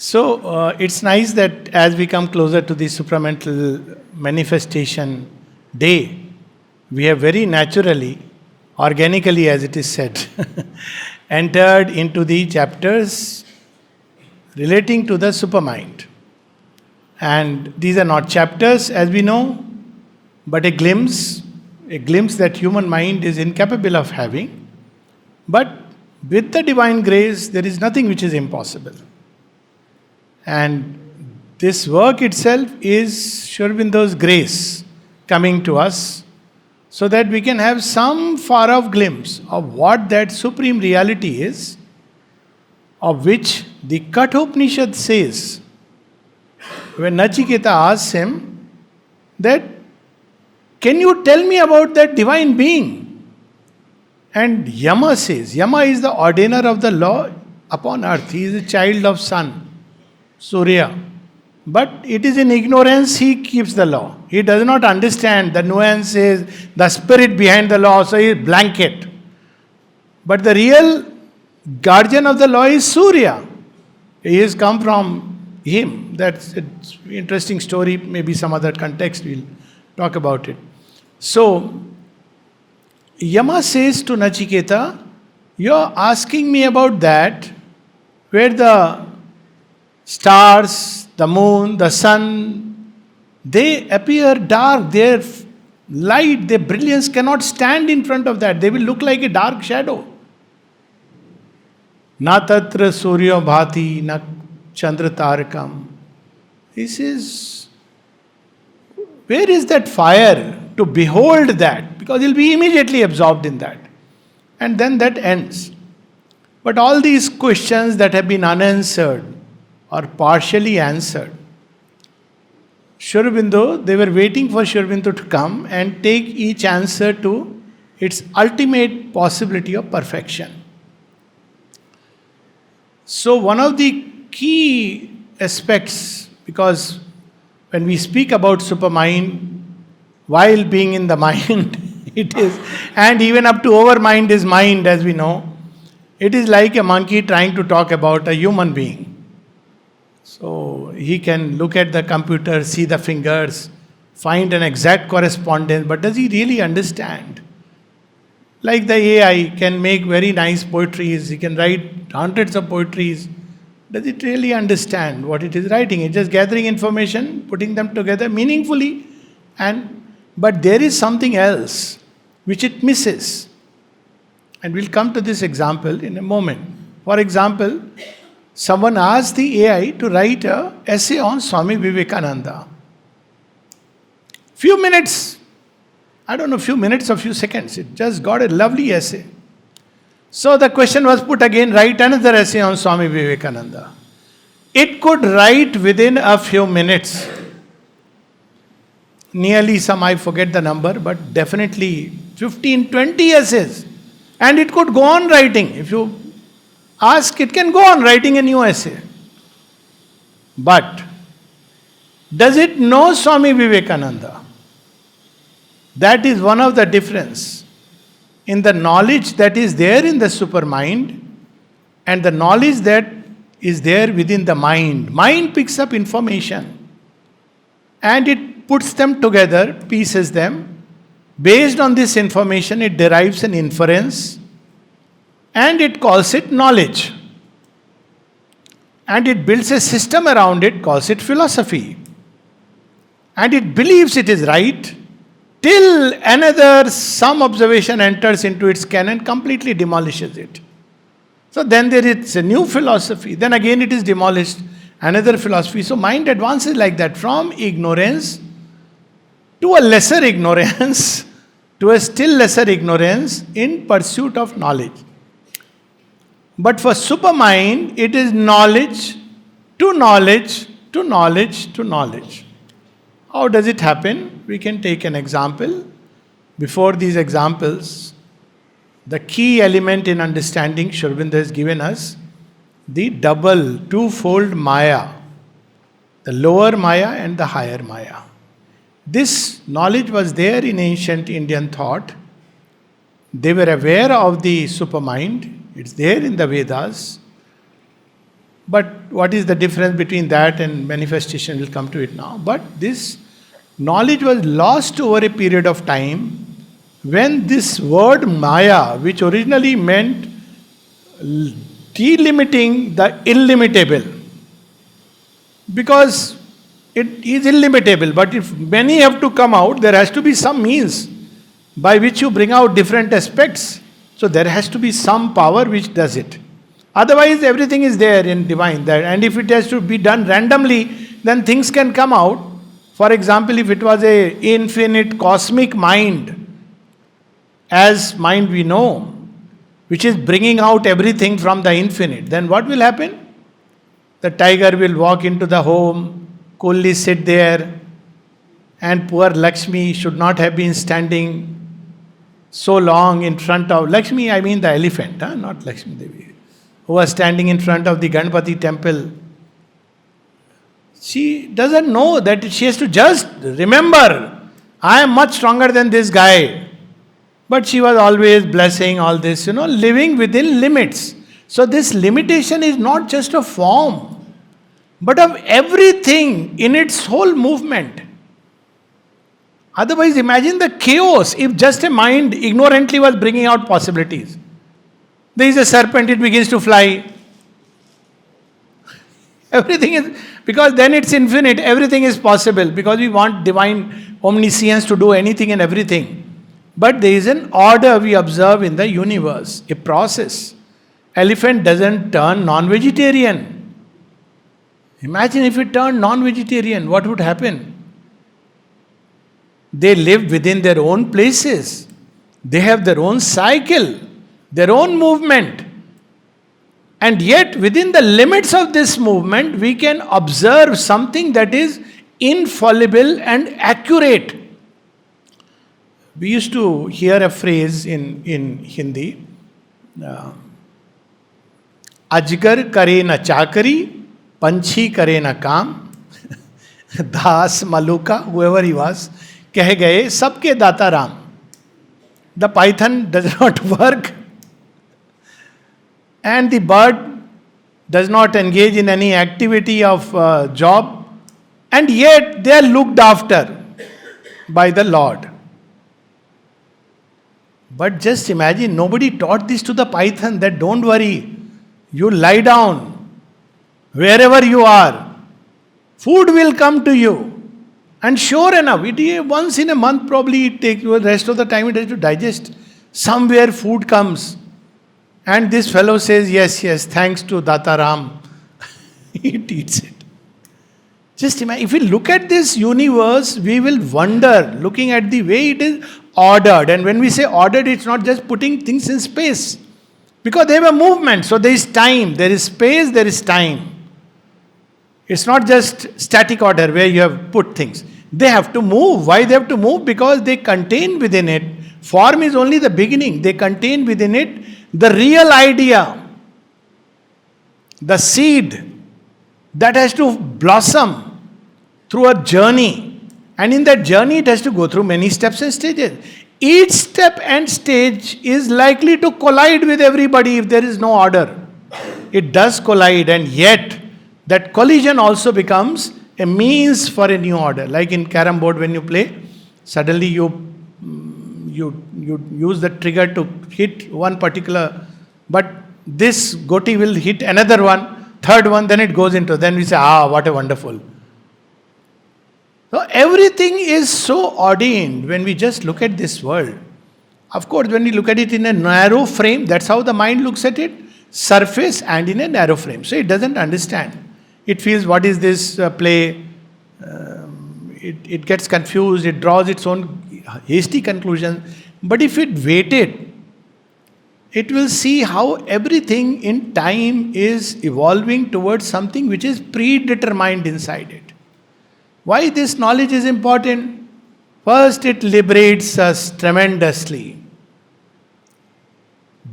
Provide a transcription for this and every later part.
It's nice that as we come closer to the supramental manifestation day, we have very naturally, organically as it is said, entered into the chapters relating to the supermind. And these are not chapters as we know, but a glimpse that human mind is incapable of having. But with the divine grace, there is nothing which is impossible. And this work itself is Sri Aurobindo's grace coming to us so that we can have some far off glimpse of what that supreme reality is, of which the Ch.14 says, when Nachiketa asks him that, can you tell me about that divine being? And Yama says, Yama is the ordainer of the law upon earth. He is a child of sun, Surya. But it is in ignorance he keeps the law. He does not understand the nuances, the spirit behind the law, so he is blanket. But the real guardian of the law is Surya. He has come from him. That's an interesting story, maybe some other context we'll talk about it. So, Yama says to Nachiketa, you're asking me about that, where the stars, the moon, the sun, they appear dark, their light, their brilliance cannot stand in front of that. They will look like a dark shadow. Na tatra surya bhati, na chandra tarakam. He says, where is that fire to behold that? Because he'll be immediately absorbed in that. And then that ends. But all these questions that have been unanswered or partially answered, Sri Aurobindo, they were waiting for Sri Aurobindo to come and take each answer to its ultimate possibility of perfection. So one of the key aspects, because when we speak about supermind, while being in the mind, it is, and even up to overmind is mind as we know, it is like a monkey trying to talk about a human being. So he can look at the computer, see the fingers, find an exact correspondence, but does he really understand? Like the AI can make very nice poetries, he can write hundreds of poetries. Does it really understand what it is writing? It's just gathering information, putting them together meaningfully, but there is something else which it misses. And we'll come to this example in a moment. For example, someone asked the AI to write an essay on Swami Vivekananda. Few minutes, I don't know, few minutes or few seconds, it just got a lovely essay. So the question was put again, write another essay on Swami Vivekananda. It could write within a few minutes. Nearly some, I forget the number, but definitely 15, 20 essays. And it could go on writing. If you ask, it can go on writing a new essay. But does it know Swami Vivekananda? That is one of the difference in the knowledge that is there in the supermind and the knowledge that is there within the mind. Mind picks up information and it puts them together, pieces them. Based on this information, it derives an inference and it calls it knowledge. And it builds a system around it, calls it philosophy. And it believes it is right till some observation enters into its canon, completely demolishes it. So then there is a new philosophy. Then again it is demolished, another philosophy. So mind advances like that from ignorance to a lesser ignorance, to a still lesser ignorance in pursuit of knowledge. But for supermind, it is knowledge to knowledge to knowledge to knowledge. How does it happen? We can take an example. Before these examples, the key element in understanding Sri Aurobindo has given us the twofold Maya, the lower Maya and the higher Maya. This knowledge was there in ancient Indian thought. They were aware of the supermind. It's there in the Vedas. But what is the difference between that and manifestation? We'll come to it now. But this knowledge was lost over a period of time when this word Maya, which originally meant delimiting the illimitable, because it is illimitable, but if many have to come out, there has to be some means by which you bring out different aspects. So there has to be some power which does it. Otherwise, everything is there in divine. And if it has to be done randomly, then things can come out. For example, if it was a infinite cosmic mind, as mind we know, which is bringing out everything from the infinite, then what will happen? The tiger will walk into the home, coolly sit there, and poor Lakshmi should not have been standing so long in front of Lakshmi, I mean the elephant, not Lakshmi Devi, who was standing in front of the Ganpati temple. She doesn't know that she has to just remember, I am much stronger than this guy. But she was always blessing all this, living within limits. So this limitation is not just of form, but of everything in its whole movement. Otherwise, imagine the chaos if just a mind ignorantly was bringing out possibilities. There is a serpent, it begins to fly. Everything is, because then it's infinite, everything is possible, because we want divine omniscience to do anything and everything. But there is an order we observe in the universe, a process. Elephant doesn't turn non-vegetarian. Imagine if it turned non-vegetarian, what would happen? They live within their own places. They have their own cycle, their own movement. And yet, within the limits of this movement, we can observe something that is infallible and accurate. We used to hear a phrase in Hindi, Ajgar kare na chakari, panchi kare na kam, Das Maluka, whoever he was, keh gaye, sabke data ram. The python does not work, and the bird does not engage in any activity of job, and yet they are looked after by the Lord. But just imagine, nobody taught this to the python that don't worry, you lie down wherever you are, food will come to you. And sure enough, once in a month probably it takes you, the rest of the time it has to digest. Somewhere food comes. And this fellow says, yes, thanks to Dataram. It eats it. Just imagine, if we look at this universe, we will wonder, looking at the way it is ordered. And when we say ordered, it's not just putting things in space. Because they have a movement, so there is time, there is space, there is time. It's not just static order where you have put things. They have to move. Why they have to move? Because they contain within it. Form is only the beginning. They contain within it the real idea, the seed that has to blossom through a journey. And in that journey, it has to go through many steps and stages. Each step and stage is likely to collide with everybody if there is no order. It does collide, and yet that collision also becomes a means for a new order. Like in carom board, when you play, suddenly you use the trigger to hit one particular, but this goti will hit another one, third one, then it goes into, then we say, what a wonderful. So everything is so ordained when we just look at this world. Of course, when we look at it in a narrow frame, that's how the mind looks at it, surface and in a narrow frame. So it doesn't understand. It feels, what is this play? It gets confused, it draws its own hasty conclusion. But if it waited, it will see how everything in time is evolving towards something which is predetermined inside it. Why this knowledge is important? First, it liberates us tremendously.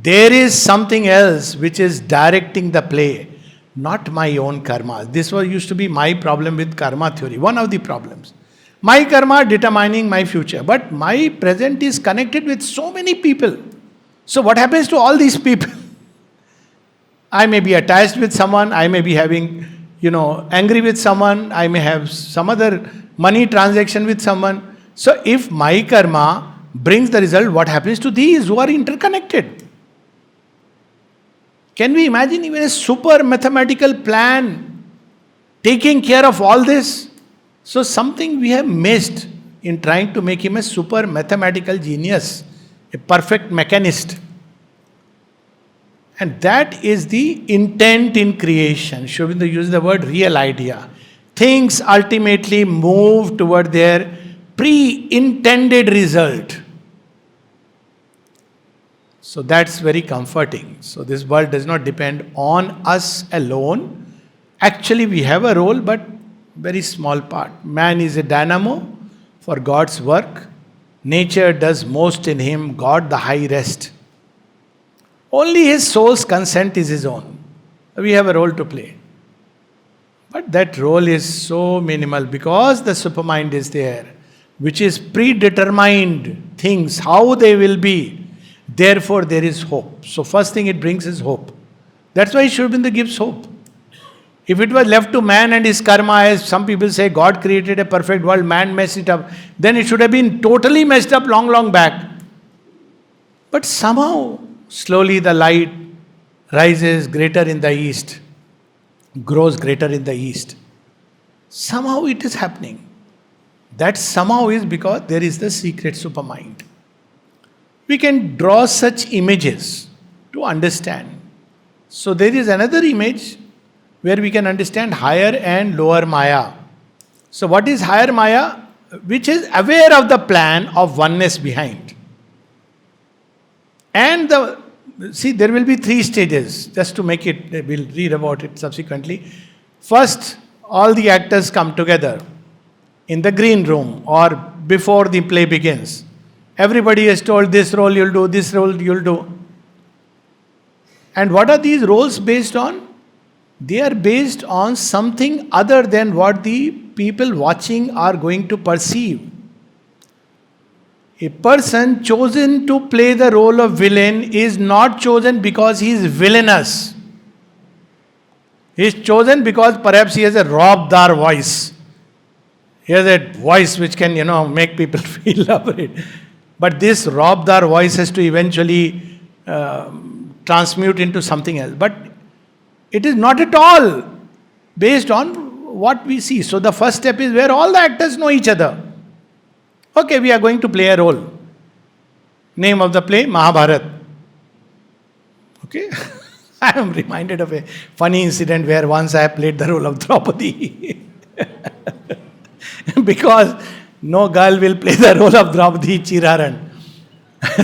There is something else which is directing the play, not my own karma. This used to be my problem with karma theory, one of the problems. My karma determining my future, but my present is connected with so many people. So what happens to all these people? I may be attached with someone, I may be having, angry with someone, I may have some other money transaction with someone. So if my karma brings the result, what happens to these who are interconnected? Can we imagine even a super mathematical plan taking care of all this? So something we have missed in trying to make him a super mathematical genius, a perfect mechanist. And that is the intent in creation. Ch.14 uses the word real idea. Things ultimately move toward their pre-intended result. So that's very comforting. So this world does not depend on us alone. Actually, we have a role, but very small part. Man is a dynamo for God's work. Nature does most in him, God the high rest. Only his soul's consent is his own. We have a role to play. But that role is so minimal because the supermind is there, which is predetermined things, how they will be. Therefore, there is hope. So first thing it brings is hope. That's why Ch.14 gives hope. If it was left to man and his karma, as some people say, God created a perfect world, man messed it up, then it should have been totally messed up long, long back. But somehow, slowly the light rises greater in the east, grows greater in the east. Somehow it is happening. That somehow is because there is the secret supermind. We can draw such images to understand. So there is another image where we can understand higher and lower Maya. So what is higher Maya? Which is aware of the plan of oneness behind. And there will be 3 stages, just to make it, we'll read about it subsequently. First, all the actors come together in the green room or before the play begins. Everybody is told this role you'll do, this role you'll do. And what are these roles based on? They are based on something other than what the people watching are going to perceive. A person chosen to play the role of villain is not chosen because he is villainous. He is chosen because perhaps he has a robdar voice. He has a voice which can, make people feel afraid. But this robdar voice has to eventually transmute into something else. But it is not at all based on what we see. So the first step is where all the actors know each other. Okay, we are going to play a role. Name of the play, Mahabharata. Okay? I am reminded of a funny incident where once I played the role of Draupadi. Because no girl will play the role of Draupadi Chiraran.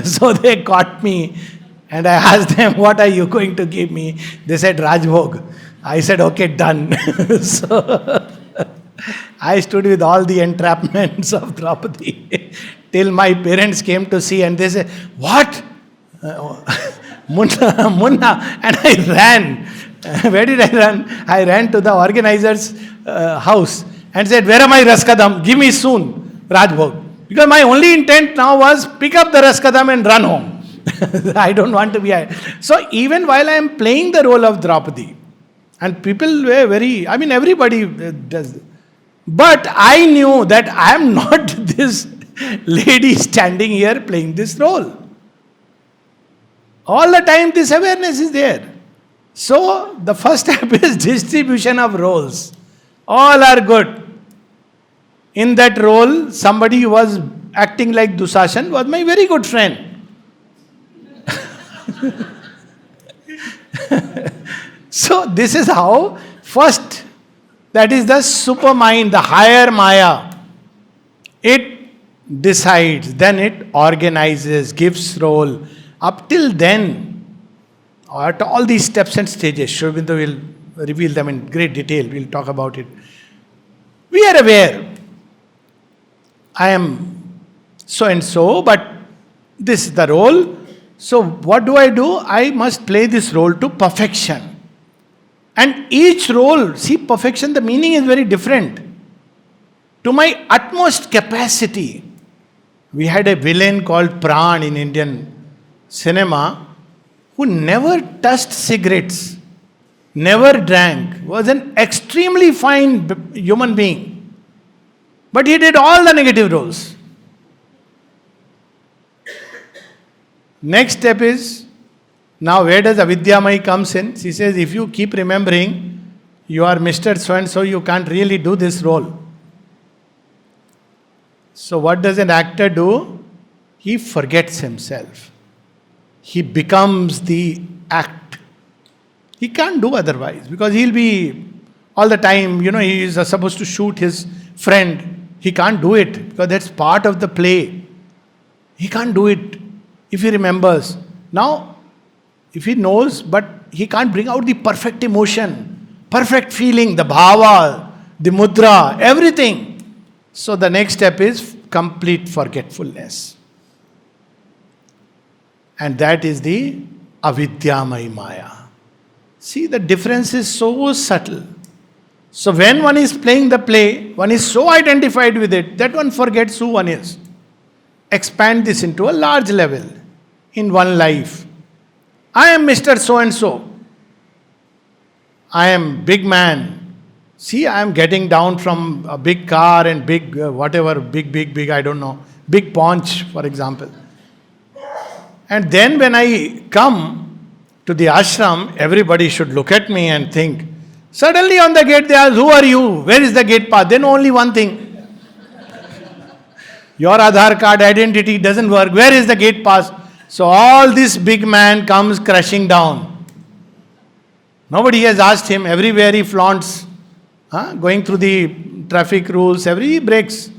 So they caught me and I asked them, what are you going to give me? They said, Rajbhog. I said, okay, done. So I stood with all the entrapments of Draupadi till my parents came to see and they said, what? Munna. And I ran. Where did I run? I ran to the organizer's house and said, where are my Raskadam? Give me soon, Rajbhog. Because my only intent now was pick up the Raskadam and run home. I don't want to be... So even while I am playing the role of Draupadi, and people were everybody does. But I knew that I am not this lady standing here playing this role. All the time this awareness is there. So the first step is distribution of roles. All are good. In that role, somebody who was acting like Dusashan was my very good friend. So this is how first, that is the supermind, the higher Maya. It decides, then it organizes, gives role. Up till then, at all these steps and stages, Ch.14 will reveal them in great detail. We'll talk about it. We are aware. I am so and so, but this is the role. So what do? I must play this role to perfection. And each role, see, perfection, the meaning is very different. To my utmost capacity. We had a villain called Pran in Indian cinema who never touched cigarettes. never drank, was an extremely fine human being. But he did all the negative roles. Next step is, now where does Avidyamai comes in? She says, if you keep remembering, you are Mr. So-and-so, you can't really do this role. So what does an actor do? He forgets himself. He becomes the act. He can't do otherwise because he'll be all the time, he is supposed to shoot his friend. He can't do it because that's part of the play. He can't do it if he remembers. Now, if he knows, but he can't bring out the perfect emotion, perfect feeling, the bhava, the mudra, everything. So the next step is complete forgetfulness. And that is the avidyamai maya. See, the difference is so subtle. So when one is playing the play, one is so identified with it that one forgets who one is. Expand this into a large level in one life. I am Mr. So-and-so. I am big man. See, I am getting down from a big car and big, big, I don't know, big paunch, for example. And then when I come to the ashram, everybody should look at me and think. Suddenly on the gate they ask, who are you? Where is the gate pass? Then only one thing. Your Aadhaar card identity doesn't work. Where is the gate pass? So all this big man comes crashing down. Nobody has asked him. Everywhere he flaunts. Going through the traffic rules, he breaks.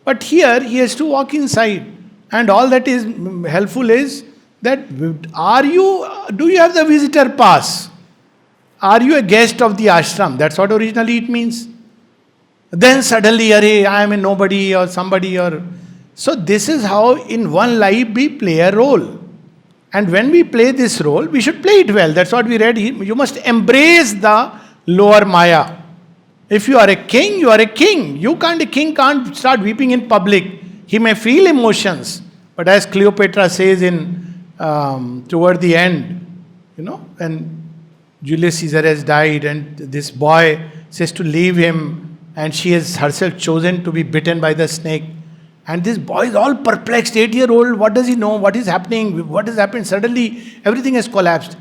But here he has to walk inside. And all that is helpful is that do you have the visitor pass? Are you a guest of the ashram? That's what originally it means. Then suddenly, I am a nobody or somebody or... So this is how in one life we play a role. And when we play this role, we should play it well. That's what we read. You must embrace the lower maya. If you are a king, you are a king. A king can't start weeping in public. He may feel emotions. But as Cleopatra says toward the end, when Julius Caesar has died and this boy says to leave him and she has herself chosen to be bitten by the snake. And this boy is all perplexed, 8-year-old, what does he know? What is happening? What has happened? Suddenly, everything has collapsed.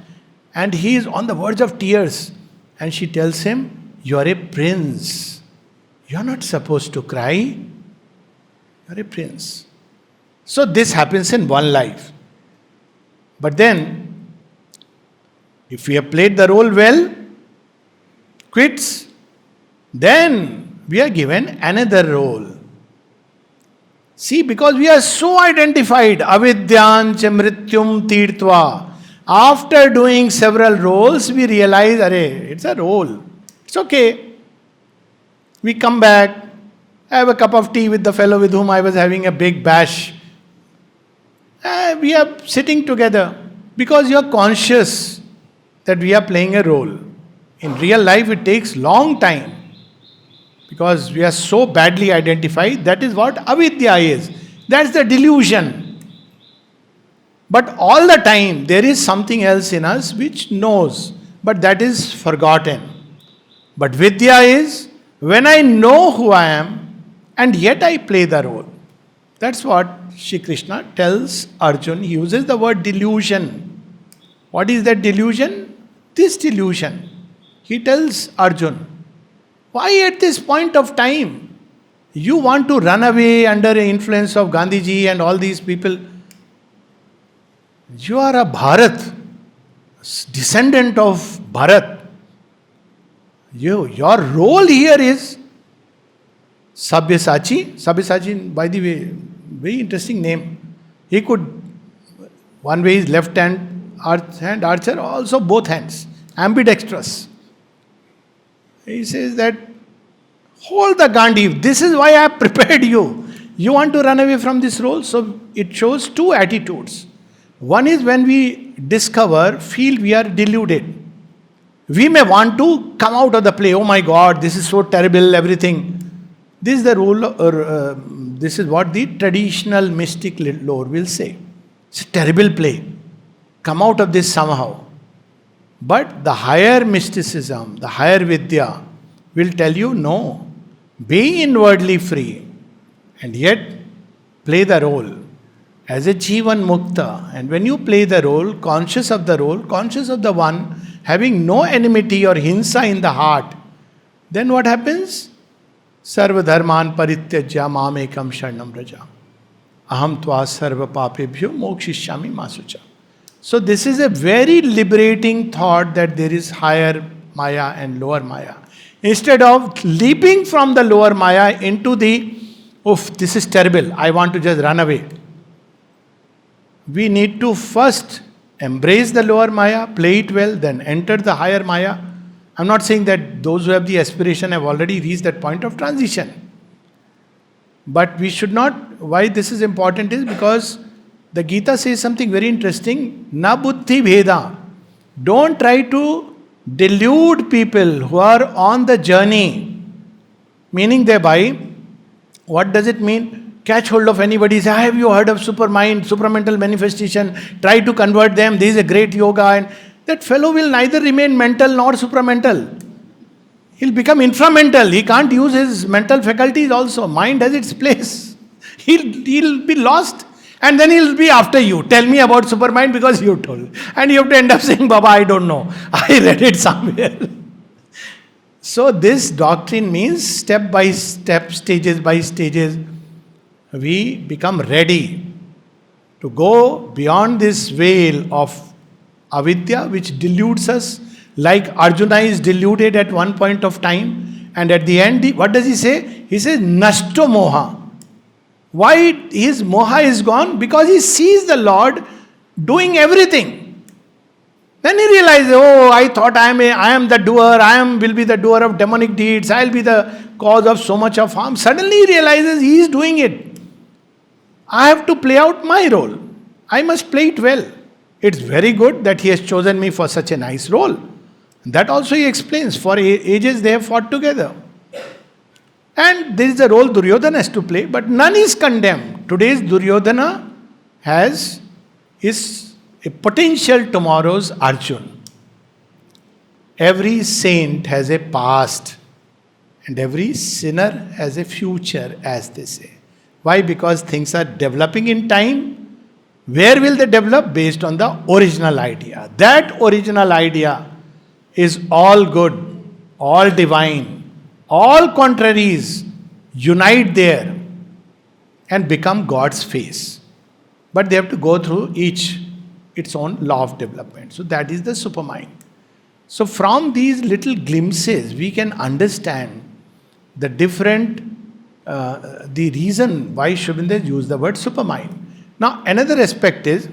And he is on the verge of tears. And she tells him, you are a prince. You are not supposed to cry. You are a prince. So this happens in one life. But then, if we have played the role well, quits, then we are given another role. See, because we are so identified, avidyancha mrityum tirtva. After doing several roles, we realize, it's a role. It's okay. We come back, I have a cup of tea with the fellow with whom I was having a big bash. We are sitting together because you are conscious that we are playing a role. In real life, it takes long time. Because we are so badly identified, that is what avidya is. That's the delusion. But all the time, there is something else in us which knows, but that is forgotten. But vidya is, when I know who I am, and yet I play the role. That's what Shri Krishna tells Arjun. He uses the word delusion. What is that delusion? This delusion. He tells Arjun, why at this point of time you want to run away under the influence of Gandhiji and all these people? You are a Bharat, descendant of Bharat. Your role here is Sabyasachi. Sabyasachi, by the way, very interesting name. He could, one way is left hand archer, also both hands, ambidextrous. He says that, hold the Gandhi, this is why I have prepared you. You want to run away from this role? So it shows two attitudes. One is when we feel we are deluded. We may want to come out of the play. Oh my God, this is so terrible, everything. This is the rule, or this is what the traditional mystic lore will say. It's a terrible play. Come out of this somehow. But the higher mysticism, the higher Vidya will tell you no. Be inwardly free and yet play the role as a Jivan Mukta. And when you play the role, conscious of the one, having no enmity or hinsa in the heart, then what happens? Sarva dharman parityajya mamekam sharnam raja. Aham tva sarva papebhyo mokshishyami masucha. So this is a very liberating thought that there is higher Maya and lower Maya. Instead of leaping from the lower Maya into the, oof, this is terrible, I want to just run away. We need to first embrace the lower Maya, play it well, then enter the higher Maya. I'm not saying that those who have the aspiration have already reached that point of transition. But we should not, why this is important is because the Gita says something very interesting, na buddhi bheda. Don't try to delude people who are on the journey. Meaning thereby, what does it mean? Catch hold of anybody, say, have you heard of Supermind, supramental manifestation? Try to convert them, this is a great yoga. And that fellow will neither remain mental nor supramental. He'll become inframental. He can't use his mental faculties also. Mind has its place. He'll be lost. And then he'll be after you. Tell me about Supermind because you told. And you have to end up saying, Baba, I don't know. I read it somewhere. So this doctrine means step by step, stages by stages, we become ready to go beyond this veil of avidya which deludes us. Like Arjuna is deluded at one point of time. And at the end, what does he say? He says, Nashto moha. Why his moha is gone? Because he sees the Lord doing everything. Then he realizes, oh, I thought I am the doer, will be the doer of demonic deeds, I will be the cause of so much of harm. Suddenly he realizes he is doing it. I have to play out my role. I must play it well. It's very good that he has chosen me for such a nice role. That also he explains. For ages they have fought together. And there is a role Duryodhana has to play, but none is condemned. Today's Duryodhana is a potential tomorrow's Arjun. Every saint has a past and every sinner has a future, as they say. Why? Because things are developing in time. Where will they develop? Based on the original idea. That original idea is all good, all divine. All contraries unite there and become God's face. But they have to go through each its own law of development. So that is the supermind. So from these little glimpses, we can understand the different, the reason why Sri Aurobindo used the word supermind. Now another aspect is,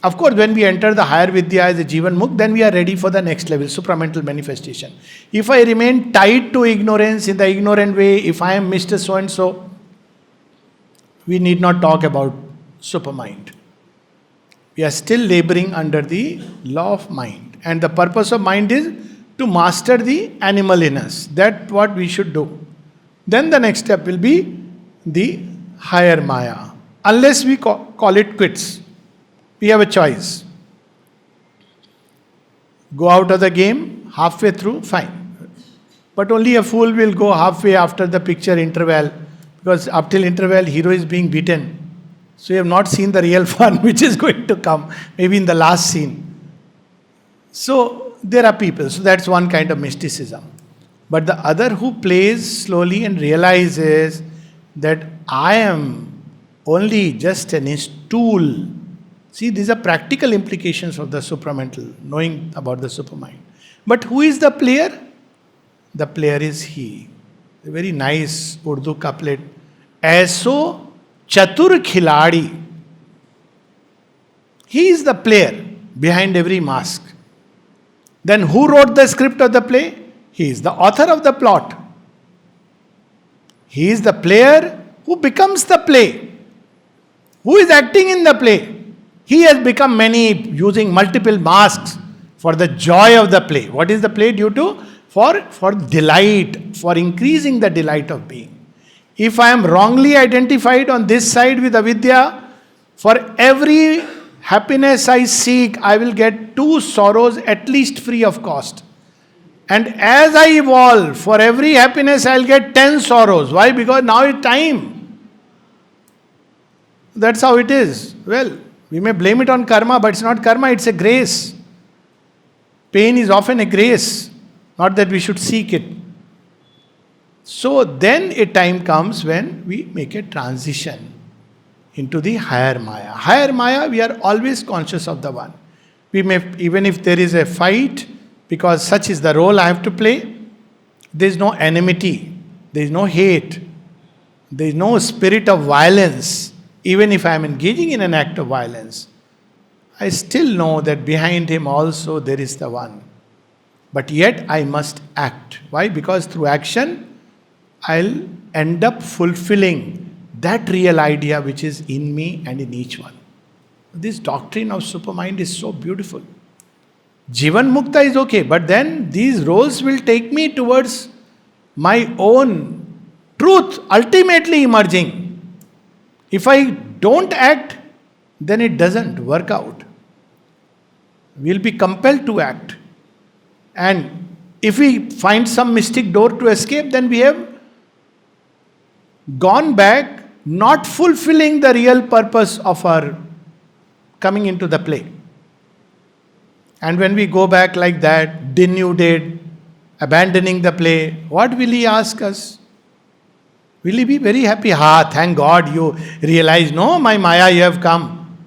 of course, when we enter the higher Vidya as a Jivan Mukh, then we are ready for the next level, supramental manifestation. If I remain tied to ignorance in the ignorant way, if I am Mr. So-and-so, we need not talk about supermind. We are still laboring under the law of mind. And the purpose of mind is to master the animal in us. That's what we should do. Then the next step will be the higher Maya. Unless we call it quits. We have a choice. Go out of the game, halfway through, fine. But only a fool will go halfway after the picture interval, because up till interval, hero is being beaten. So you have not seen the real fun which is going to come, maybe in the last scene. So there are people, so that's one kind of mysticism. But the other who plays slowly and realizes that I am only just an tool. See, these are practical implications of the supramental, knowing about the supermind. But who is the player? The player is he. A very nice Urdu couplet. Aisa chatur khiladi. He is the player behind every mask. Then who wrote the script of the play? He is the author of the plot. He is the player who becomes the play. Who is acting in the play? He has become many, using multiple masks for the joy of the play. What is the play due to? For delight, for increasing the delight of being. If I am wrongly identified on this side with avidya, for every Happiness I seek, I will get 2 sorrows at least free of cost. And as I evolve, for every happiness I'll get 10 sorrows. Why? Because now it's time. That's how it is. Well, we may blame it on karma, but it's not karma, it's a grace. Pain is often a grace, not that we should seek it. So then a time comes when we make a transition into the higher Maya. Higher Maya, we are always conscious of the one. We may, even if there is a fight, because such is the role I have to play, there is no enmity, there is no hate, there is no spirit of violence. Even if I am engaging in an act of violence, I still know that behind him also there is the one. But yet I must act. Why? Because through action, I'll end up fulfilling that real idea which is in me and in each one. This doctrine of supermind is so beautiful. Jivan Mukta is okay, but then these roles will take me towards my own truth ultimately emerging. If I don't act, then it doesn't work out. We'll be compelled to act. And if we find some mystic door to escape, then we have gone back, not fulfilling the real purpose of our coming into the play. And when we go back like that, denuded, abandoning the play, what will he ask us? Will he be very happy? Thank God you realize, no, my Maya, you have come.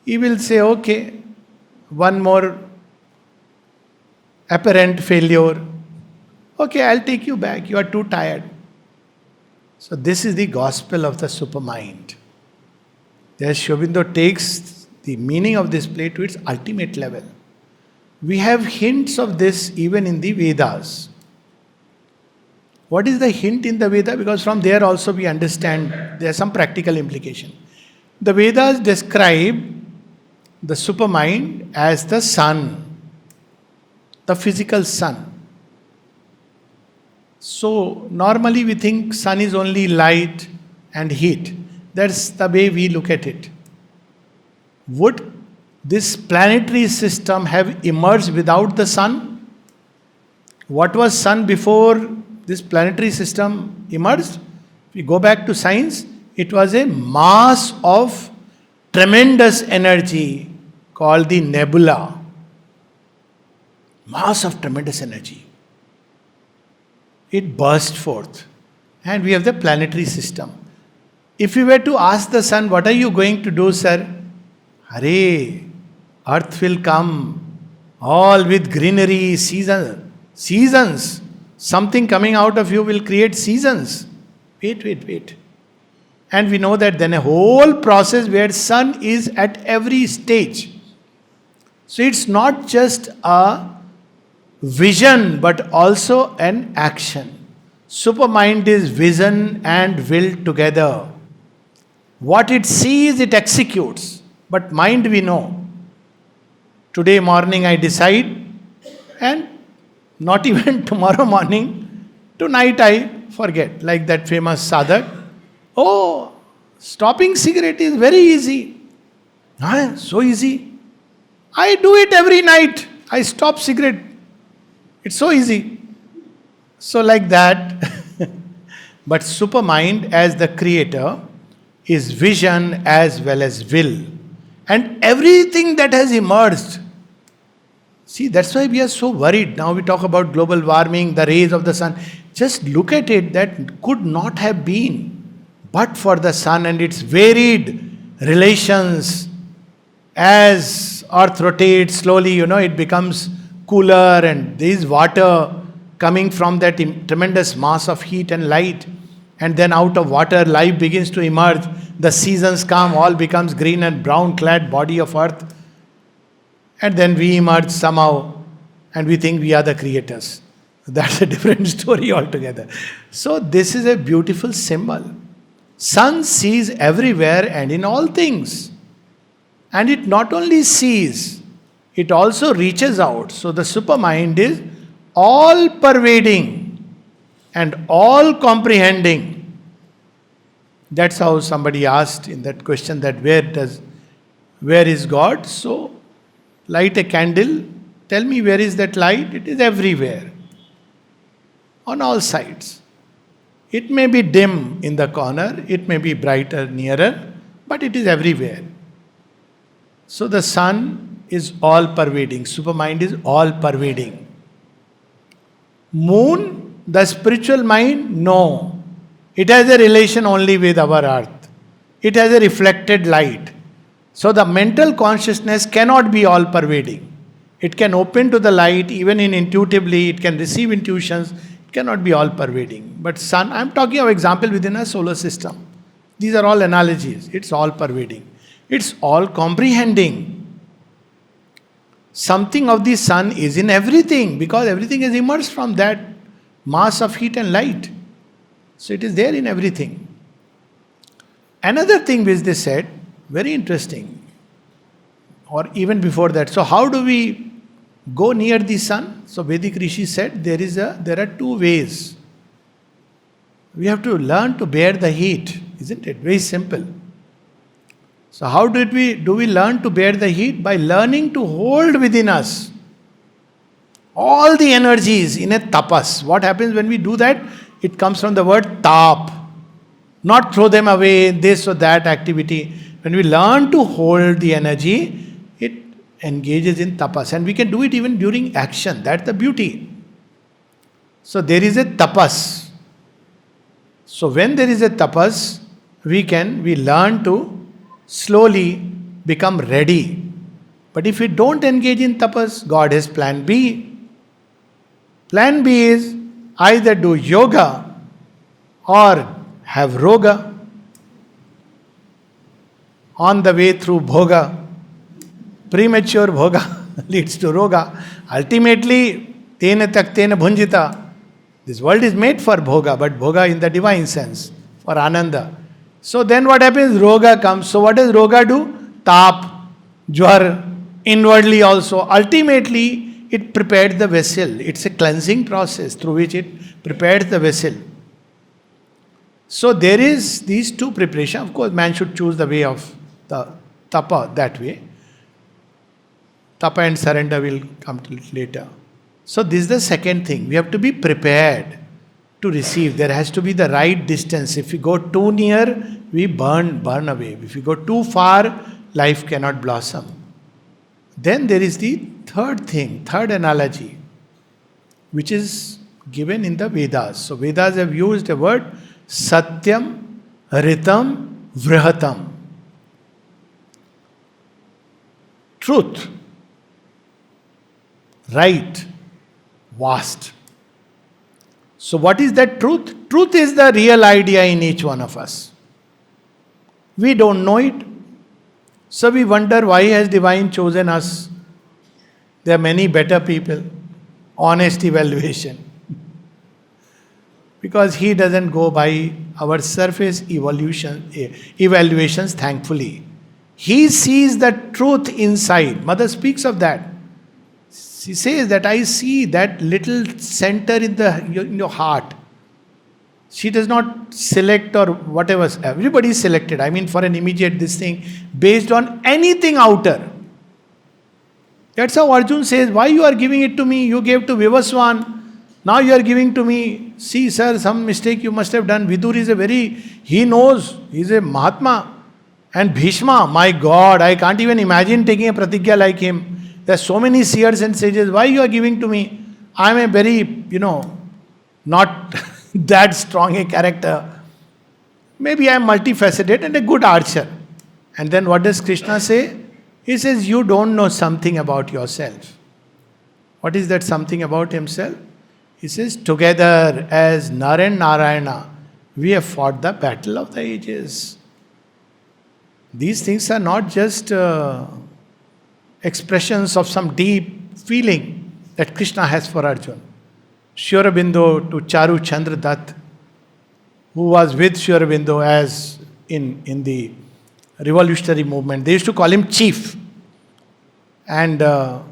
He will say, okay, one more apparent failure. Okay, I'll take you back. You are too tired. So this is the gospel of the supermind. There Sri Aurobindo takes the meaning of this play to its ultimate level. We have hints of this even in the Vedas. What is the hint in the Veda? Because from there also we understand there are some practical implication. The Vedas describe the supermind as the sun, the physical sun. So normally we think sun is only light and heat. That's the way we look at it. Would this planetary system have emerged without the sun? What was sun before this planetary system emerged? If we go back to science, it was a mass of tremendous energy called the nebula. Mass of tremendous energy. It burst forth. And we have the planetary system. If we were to ask the sun, what are you going to do, sir? Hare, earth will come, all with greenery, seasons. Something coming out of you will create seasons. Wait. And we know that then a whole process where sun is at every stage. So it's not just a vision, but also an action. Supermind is vision and will together. What it sees, it executes. But mind we know. Today morning I decide, and not even tomorrow morning, tonight I forget. Like that famous sadhak. Oh, stopping cigarette is very easy. So easy. I do it every night. I stop cigarette. It's so easy. So like that. But supermind as the creator is vision as well as will. And everything that has emerged. See, that's why we are so worried. Now we talk about global warming, the rays of the sun. Just look at it, that could not have been but for the sun and its varied relations. As earth rotates slowly, it becomes cooler, and there is water coming from that tremendous mass of heat and light. And then out of water, life begins to emerge. The seasons come, all becomes green and brown clad body of earth. And then we emerge somehow and we think we are the creators. That's a different story altogether. So this is a beautiful symbol. Sun sees everywhere and in all things. And it not only sees, it also reaches out. So the supermind is all pervading and all comprehending. That's how somebody asked in that question that where does Where is God? So, light a candle. Tell me where is that light? It is everywhere. On all sides. It may be dim in the corner, it may be brighter nearer, but it is everywhere. So the sun is all pervading. Supermind is all pervading. Moon, the spiritual mind, no. It has a relation only with our earth. It has a reflected light. So the mental consciousness cannot be all pervading. It can open to the light even in intuitively, it can receive intuitions, it cannot be all pervading. But sun, I'm talking of example within a solar system. These are all analogies. It's all pervading. It's all comprehending. Something of the sun is in everything because everything is emerged from that mass of heat and light. So it is there in everything. Another thing which they said, very interesting, or even before that. So how do we go near the sun? So Vedic Rishi said there are two ways. We have to learn to bear the heat, isn't it? Very simple. So how do we learn to bear the heat? By learning to hold within us all the energies in a tapas. What happens when we do that? It comes from the word tap. Not throw them away, this or that activity. When we learn to hold the energy, it engages in tapas. And we can do it even during action. That's the beauty. So there is a tapas. So when there is a tapas, we learn to slowly become ready. But if we don't engage in tapas, God has plan B. Plan B is either do yoga or have roga. On the way through bhoga, premature bhoga leads to roga. Ultimately, tena tak tena bhunjita. This world is made for bhoga, but bhoga in the divine sense, for ananda. So then what happens? Roga comes. So what does roga do? Tap, jwar, inwardly also. Ultimately, it prepared the vessel. It's a cleansing process through which it prepares the vessel. So there is these two preparations. Of course, man should choose the way of the tapa that way. Tapa and surrender will come to it later. So this is the second thing. We have to be prepared to receive. There has to be the right distance. If we go too near, we burn away. If we go too far, life cannot blossom. Then there is the third thing, third analogy, which is given in the Vedas. So Vedas have used a word Satyam, Ritam, Vrihatam. Truth, right, vast. So what is that truth? Truth is the real idea in each one of us. We don't know it. So we wonder why has divine chosen us. There are many better people. Honest evaluation. Because he doesn't go by our surface evaluations, thankfully. He sees the truth inside. Mother speaks of that. She says that I see that little center in your heart. She does not select or whatever. Everybody is selected. I mean, for an immediate this thing, based on anything outer. That's how Arjun says, why you are giving it to me? You gave to Vivaswan. Now you are giving to me. See, sir, some mistake you must have done. Vidur is he knows. He is a Mahatma. And Bhishma, my God, I can't even imagine taking a pratigya like him. There are so many seers and sages. Why you are giving to me? I am a very, not that strong a character. Maybe I am multifaceted and a good archer. And then what does Krishna say? He says, you don't know something about yourself. What is that something about himself? He says, together as Nar and Narayana, we have fought the battle of the ages. These things are not just expressions of some deep feeling that Krishna has for Arjuna. Sri Aurobindo to Charu Chandra Dutt, who was with Sri Aurobindo as in the revolutionary movement. They used to call him chief. But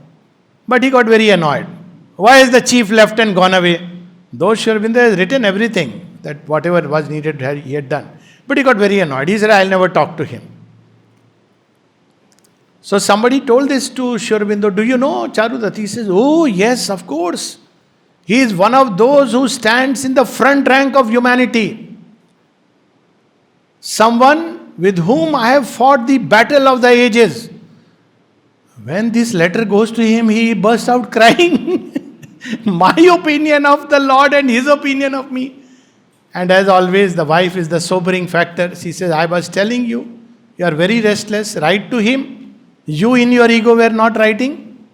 he got very annoyed. Why is the chief left and gone away? Though Sri Aurobindo has written everything, that whatever was needed he had done. But he got very annoyed. He said, I'll never talk to him. So somebody told this to Sri Aurobindo, do you know Charudat? He says, oh yes, of course. He is one of those who stands in the front rank of humanity. Someone with whom I have fought the battle of the ages. When this letter goes to him, he bursts out crying. My opinion of the Lord and his opinion of me. And as always, the wife is the sobering factor. She says, I was telling you, you are very restless. Write to him. You in your ego were not writing.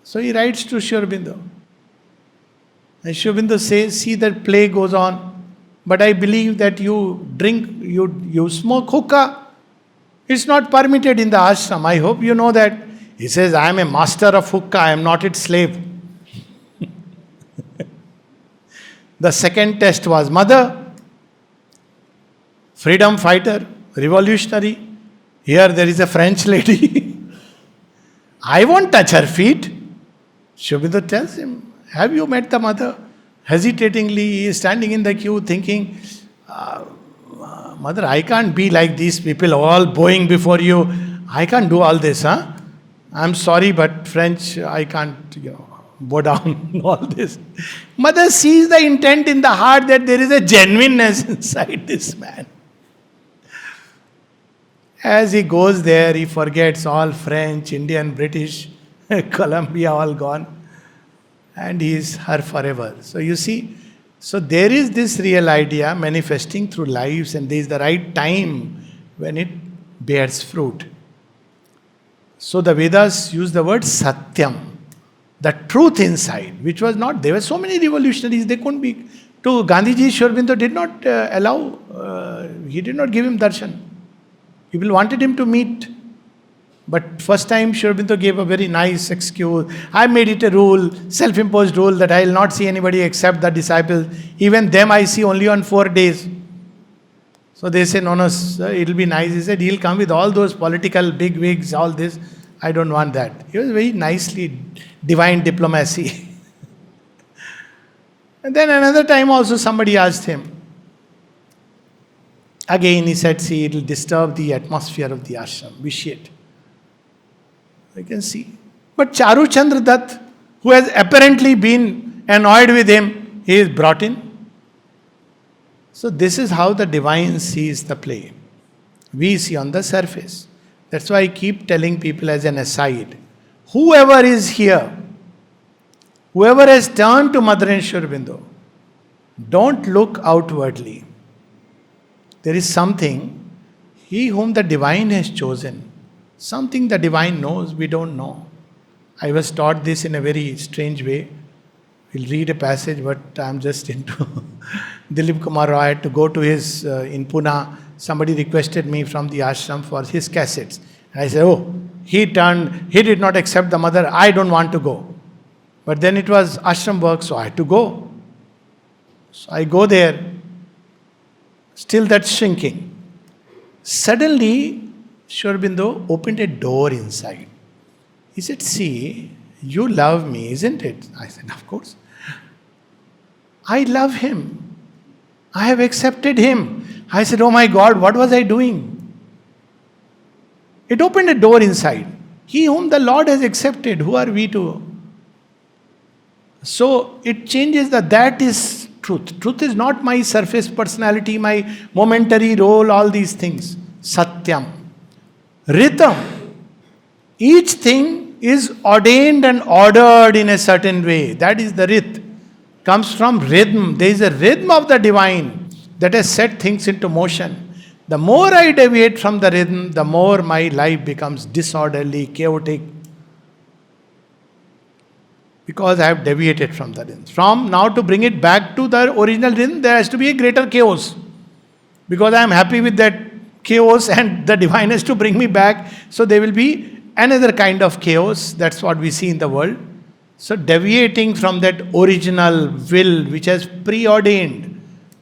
So he writes to Sri Aurobindo. And Sri Aurobindo says, see, that play goes on. But I believe that you drink, you smoke hookah. It's not permitted in the ashram. I hope you know that. He says, I am a master of hookah. I am not its slave. The second test was mother, freedom fighter, revolutionary. Here there is a French lady. I won't touch her feet. Sri Aurobindo tells him, have you met the mother? Hesitatingly, he is standing in the queue thinking, mother, I can't be like these people all bowing before you. I can't do all this, huh? I'm sorry, but French, I can't, bow down, all this. Mother sees the intent in the heart that there is a genuineness inside this man. As he goes there, he forgets all French, Indian, British, Columbia, all gone. And he is her forever. So you see, so there is this real idea manifesting through lives, and there is the right time when it bears fruit. So the Vedas use the word Satyam, the truth inside, which was not, there were so many revolutionaries, they couldn't be. To Gandhiji, Sri Aurobindo did not allow, he did not give him darshan. People wanted him to meet. But first time Sri Aurobindo gave a very nice excuse. I made it a rule, self-imposed rule, that I will not see anybody except the disciples. Even them I see only on 4 days. So they say, no, sir, it will be nice. He said, he'll come with all those political big wigs, all this. I don't want that. He was very nicely divine diplomacy. And then another time also somebody asked him. Again he said, see, it will disturb the atmosphere of the ashram. Vitiate. You can see. But Charu Chandra Dutt, who has apparently been annoyed with him, he is brought in. So this is how the divine sees the play. We see on the surface. That's why I keep telling people as an aside, whoever is here, whoever has turned to Mother and Sri Aurobindo, don't look outwardly. There is something, he whom the divine has chosen, something the divine knows, we don't know. I was taught this in a very strange way. We'll read a passage, but I'm just into Dilip Kumar Roy. I had to go to his, in Pune, somebody requested me from the ashram for his cassettes. And I said, oh, he did not accept the mother, I don't want to go. But then it was ashram work, so I had to go. So I go there, still that's shrinking. Suddenly, Sri Aurobindo opened a door inside. He said, see, you love me, isn't it? I said, of course. I love him. I have accepted him. I said, oh my God, what was I doing? It opened a door inside. He whom the Lord has accepted, who are we to? So it changes that is truth. Truth is not my surface personality, my momentary role, all these things. Satyam. Rhythm. Each thing is ordained and ordered in a certain way. That is the rit. Comes from rhythm. There is a rhythm of the divine that has set things into motion. The more I deviate from the rhythm, the more my life becomes disorderly, chaotic. Because I have deviated from the rhythm. From now to bring it back to the original rhythm, there has to be a greater chaos. Because I am happy with that chaos and the divine has to bring me back. So there will be another kind of chaos. That's what we see in the world. So deviating from that original will which has preordained.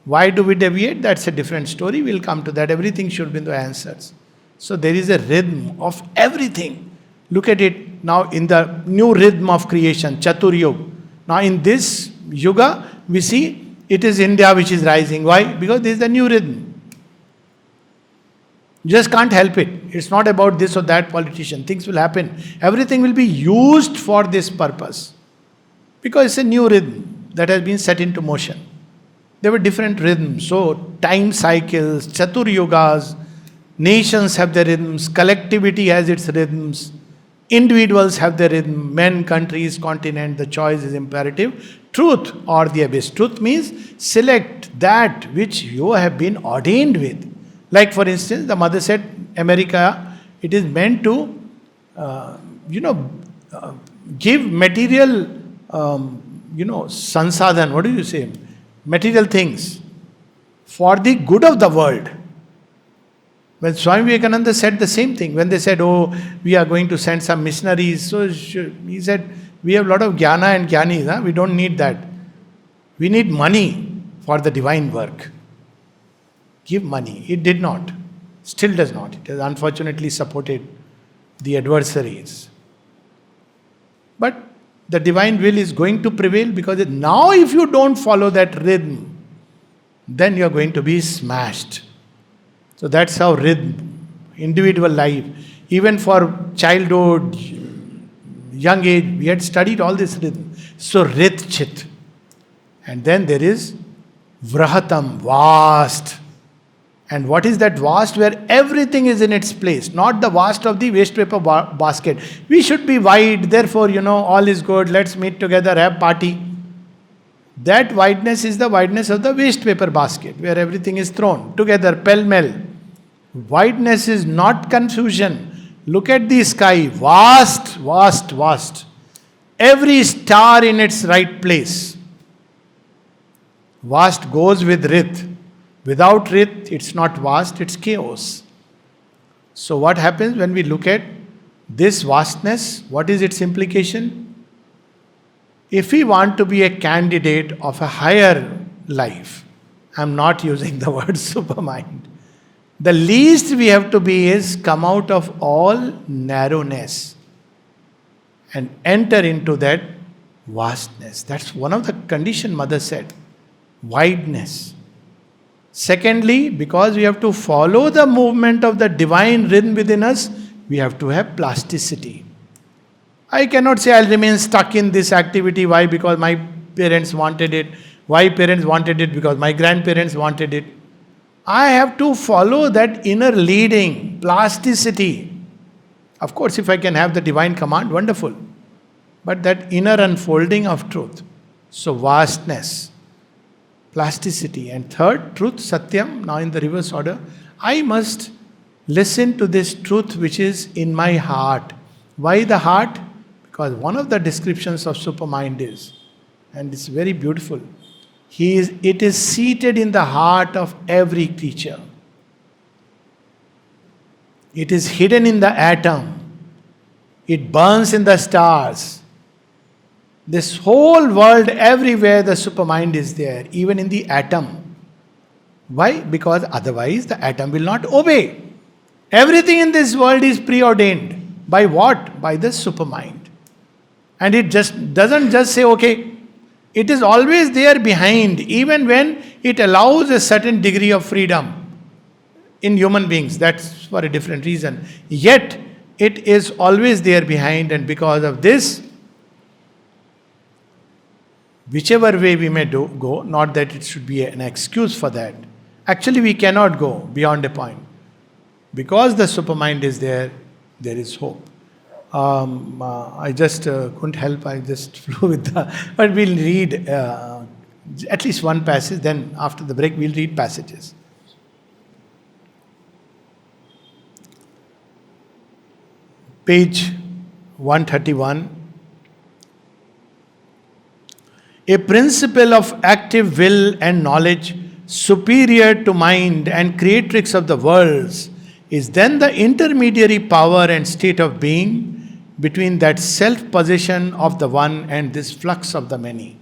Why do we deviate? That's a different story. We'll come to that. Everything should be in the answers. So there is a rhythm of everything. Look at it now in the new rhythm of creation, Chatur Yuga. Now in this Yuga, we see it is India which is rising. Why? Because there is a new rhythm. You just can't help it. It's not about this or that politician. Things will happen. Everything will be used for this purpose. Because it's a new rhythm that has been set into motion. There were different rhythms. So, time cycles, Chatur Yugas, nations have their rhythms, collectivity has its rhythms, individuals have their rhythm, men, countries, continent, the choice is imperative. Truth or the abyss. Truth means select that which you have been ordained with. Like for instance, the mother said, America, it is meant to, give material, sansadhan, what do you say? Material things for the good of the world. When Swami Vivekananda said the same thing, when they said, oh, we are going to send some missionaries, so he said, we have a lot of jnana and jnanis, we don't need that. We need money for the divine work. Give money. It did not. Still does not. It has unfortunately supported the adversaries. But the divine will is going to prevail because now if you don't follow that rhythm, then you are going to be smashed. So that's how rhythm, individual life, even for childhood, young age, we had studied all this rhythm. So Rit Chit. And then there is Vrahatam, vast. And what is that vast? Where everything is in its place, not the vast of the waste paper basket. We should be wide, therefore, all is good, let's meet together, have party. That wideness is the wideness of the waste paper basket, where everything is thrown together, pell-mell. Wideness is not confusion. Look at the sky, vast, vast, vast. Every star in its right place. Vast goes with Rit. Without Rit, it's not vast, it's chaos. So what happens when we look at this vastness? What is its implication? If we want to be a candidate of a higher life, I'm not using the word supermind. The least we have to be is come out of all narrowness and enter into that vastness. That's one of the conditions Mother said. Wideness. Secondly, because we have to follow the movement of the divine rhythm within us, we have to have plasticity. I cannot say I'll remain stuck in this activity. Why? Because my parents wanted it. Why parents wanted it? Because my grandparents wanted it. I have to follow that inner leading, plasticity. Of course, if I can have the divine command, wonderful. But that inner unfolding of truth. So vastness, plasticity. And third, truth, satyam, now in the reverse order. I must listen to this truth which is in my heart. Why the heart? Because one of the descriptions of Supermind is, and it's very beautiful, it is seated in the heart of every creature. It is hidden in the atom. It burns in the stars. This whole world, everywhere the Supermind is there, even in the atom. Why? Because otherwise the atom will not obey. Everything in this world is preordained. By what? By the Supermind. And it just doesn't just say, okay, it is always there behind, even when it allows a certain degree of freedom in human beings. That's for a different reason. Yet, it is always there behind, and because of this, whichever way we may go, not that it should be an excuse for that. Actually, we cannot go beyond a point. Because the Supermind is there, there is hope. I just couldn't help, I just flew with the... But we'll read at least one passage, then after the break we'll read passages. Page 131. A principle of active will and knowledge superior to mind and creatrix of the worlds is then the intermediary power and state of being between that self-possession of the one and this flux of the many.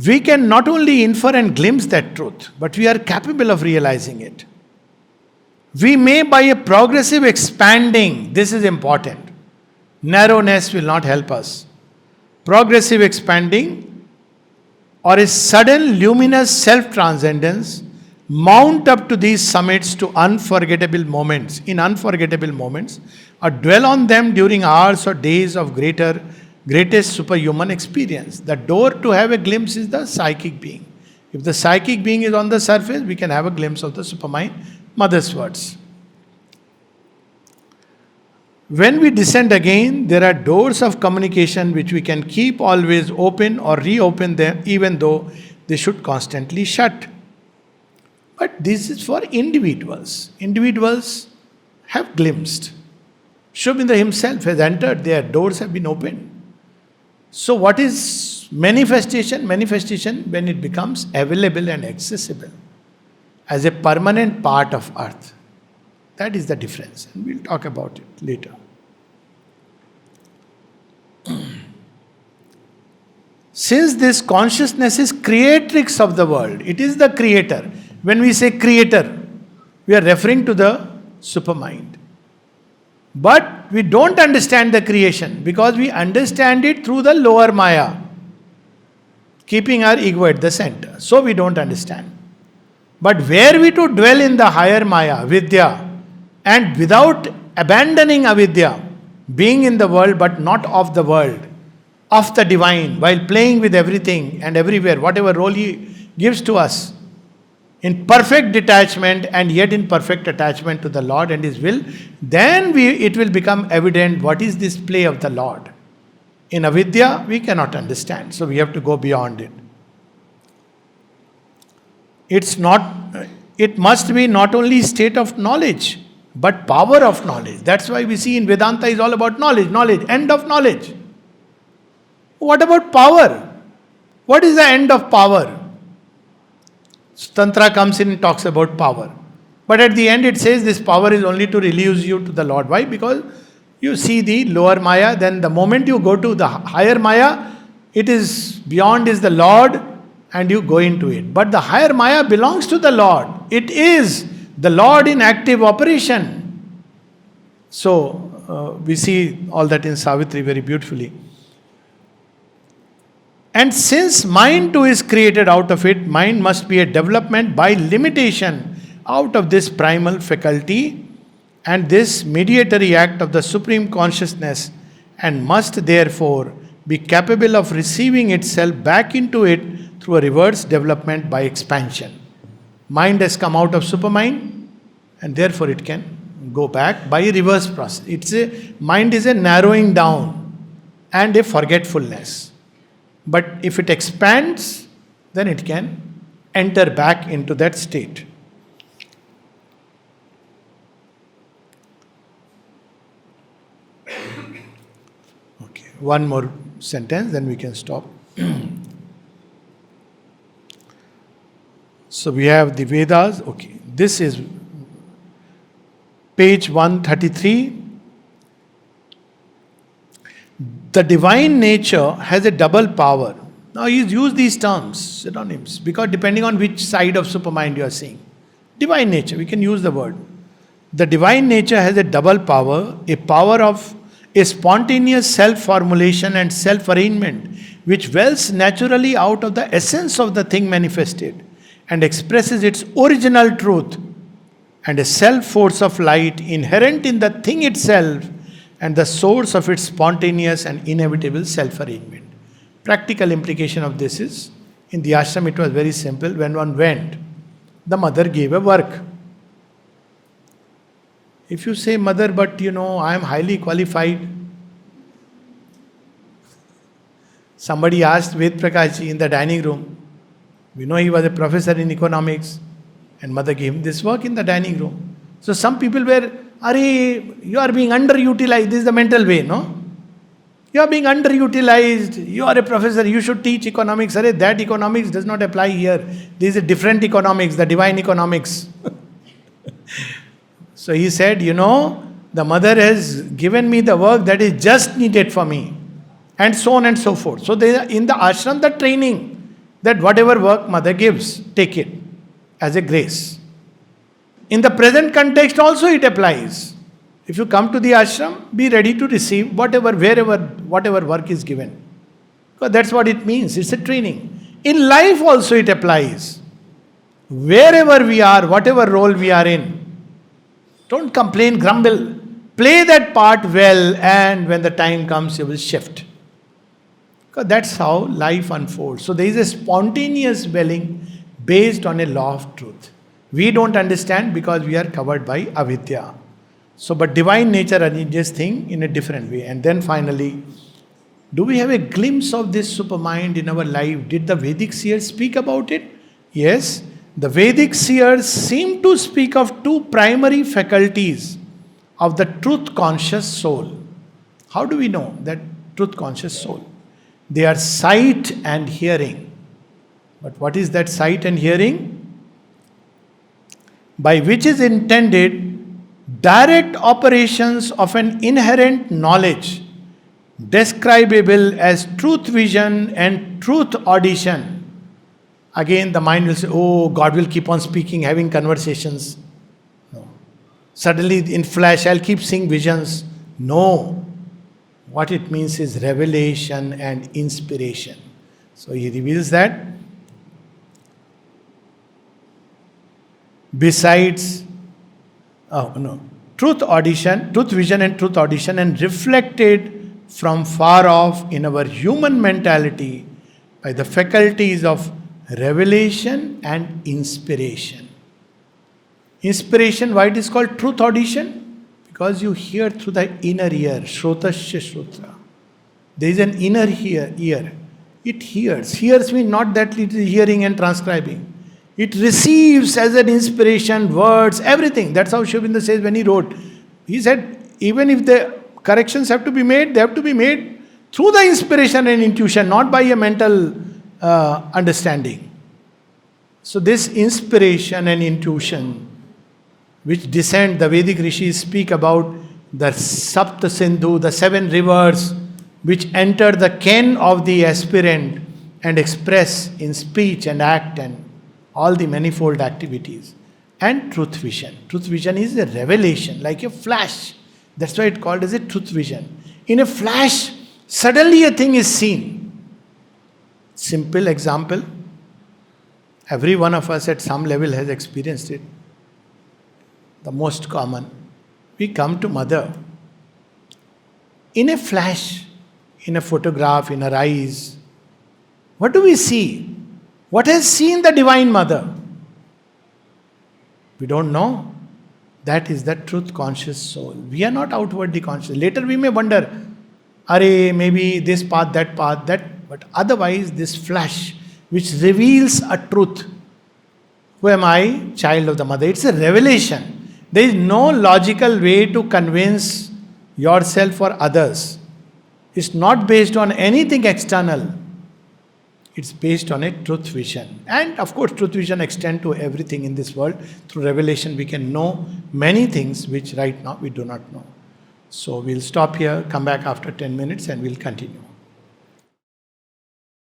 We can not only infer and glimpse that truth, but we are capable of realizing it. We may, by a progressive expanding, this is important, narrowness will not help us. Progressive expanding or a sudden luminous self-transcendence mount up to these summits to unforgettable moments, in unforgettable moments, or dwell on them during hours or days of greatest superhuman experience. The door to have a glimpse is the psychic being. If the psychic being is on the surface, we can have a glimpse of the supermind, mother's words. When we descend again, there are doors of communication which we can keep always open or reopen them, even though they should constantly shut. But this is for individuals. Individuals have glimpsed. Shubinda himself has entered, their doors have been opened. So what is manifestation? Manifestation when it becomes available and accessible as a permanent part of earth. That is the difference, and we'll talk about it later. Since this consciousness is creatrix of the world, it is the creator. When we say creator, we are referring to the supermind. But we don't understand the creation because we understand it through the lower Maya, keeping our ego at the center. So we don't understand. But were we to dwell in the higher Maya, Vidya, and without abandoning avidya, being in the world but not of the world, of the divine, while playing with everything and everywhere, whatever role he gives to us, in perfect detachment and yet in perfect attachment to the Lord and His will, then it will become evident what is this play of the Lord. In avidya, we cannot understand, so we have to go beyond it. It must be not only state of knowledge, but power of knowledge. That's why we see in Vedanta is all about knowledge, end of knowledge. What about power? What is the end of power? Tantra comes in and talks about power. But at the end it says this power is only to release you to the Lord. Why? Because you see the lower Maya, then the moment you go to the higher Maya, it is beyond is the Lord and you go into it. But the higher Maya belongs to the Lord. It is the Lord in active operation. So we see all that in Savitri very beautifully. And since mind too is created out of it, mind must be a development by limitation out of this primal faculty and this mediatory act of the Supreme Consciousness, and must therefore be capable of receiving itself back into it through a reverse development by expansion. Mind has come out of supermind and therefore it can go back by a reverse process. Mind is a narrowing down and a forgetfulness. But if it expands, then it can enter back into that state. Okay, one more sentence, then we can stop. So we have the Vedas. Okay, this is page 133. The divine nature has a double power. Now he's used these terms, synonyms, because depending on which side of supermind you are seeing. Divine nature, we can use the word. The divine nature has a double power, a power of a spontaneous self-formulation and self-arrangement, which wells naturally out of the essence of the thing manifested and expresses its original truth, and a self-force of light inherent in the thing itself, and the source of its spontaneous and inevitable self-arrangement. Practical implication of this is, in the ashram it was very simple. When one went, the mother gave a work. If you say, mother, but I am highly qualified. Somebody asked Ved Prakashji in the dining room. We know he was a professor in economics, and mother gave him this work in the dining room. So some people were, you are being underutilized. This is the mental way, no? You are being underutilized. You are a professor. You should teach economics. That economics does not apply here. This is a different economics, the divine economics. So he said, the mother has given me the work that is just needed for me. And so on and so forth. So in the ashram, the training, that whatever work mother gives, take it as a grace. In the present context also it applies. If you come to the ashram, be ready to receive whatever work is given. Because that's what it means. It's a training. In life also it applies. Wherever we are, whatever role we are in, don't complain, grumble. Play that part well, and when the time comes, you will shift. Because that's how life unfolds. So there is a spontaneous welling based on a law of truth. We don't understand because we are covered by avidya. So, but divine nature arranges things in a different way. And then finally, do we have a glimpse of this supermind in our life? Did the Vedic seers speak about it? Yes. The Vedic seers seem to speak of two primary faculties of the truth conscious soul. How do we know that truth conscious soul? They are sight and hearing. But what is that sight and hearing? By which is intended direct operations of an inherent knowledge, describable as truth vision and truth audition. Again, the mind will say, oh, God will keep on speaking, having conversations. No. Suddenly, in flash, I'll keep seeing visions. No. What it means is revelation and inspiration. So he reveals that. Besides, truth audition, truth vision and truth audition, and reflected from far off in our human mentality by the faculties of revelation and inspiration. Inspiration, why it is called truth audition? Because you hear through the inner ear, shrotasya shrotra. There is an inner ear. It hears. Hears means not that it is hearing and transcribing. It receives as an inspiration, words, everything. That's how Ch.14 says when he wrote. He said, even if the corrections have to be made, they have to be made through the inspiration and intuition, not by a mental understanding. So this inspiration and intuition, which descend, the Vedic rishis speak about the Sapta Sindhu, the 7 rivers, which enter the ken of the aspirant and express in speech and act and all the manifold activities. And truth vision. Truth vision is a revelation, like a flash. That's why it's called as a truth vision. In a flash, suddenly a thing is seen. Simple example. Every one of us at some level has experienced it. The most common. We come to mother. In a flash, in a photograph, in her eyes, what do we see? What has seen the Divine Mother? We don't know. That is the truth conscious soul. We are not outwardly conscious. Later we may wonder, maybe this path, that. But otherwise, this flash, which reveals a truth. Who am I? Child of the mother. It's a revelation. There is no logical way to convince yourself or others. It's not based on anything external. It's based on a truth vision. And of course, truth vision extends to everything in this world. Through revelation, we can know many things which right now we do not know. So we'll stop here, come back after 10 minutes and we'll continue.